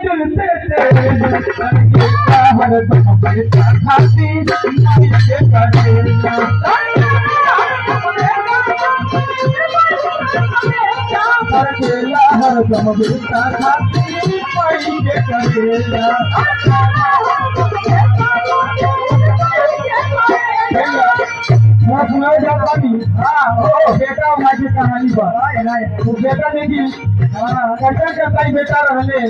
दिल से तेरे हर दम बेटा खाती माई के करेगा हर दम बेटा खाती माई के करेगा सुनाई जाता नहीं बेटा माँ की कहानी पर वो बेटा देखी कैसा करता ही बेटा रहले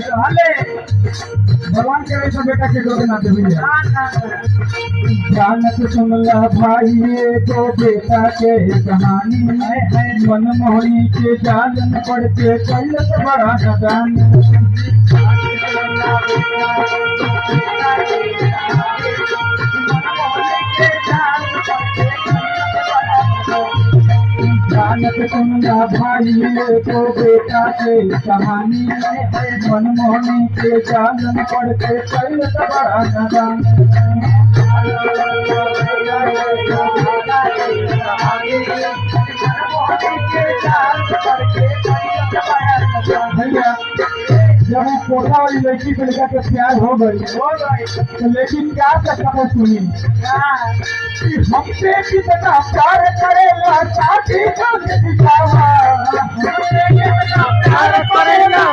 भगवान करे तो बेटा के डोके ना दे जानत सुनला भाई तो बेटा के कहानी मन मोहनी के जालन पड़ के कैलत बड़ा नदान जानत सुनला भाई तो बेटा के कहानी मनमोहनी के जालन पड़ के कैलत बड़ा नदान भैया जब कोठा वाली लड़की को लेकर के प्यार हो गई तो लेकिन क्या खबर सुनी हमसे कितना प्यार करेगा शादी का दिखावा प्यार करेगा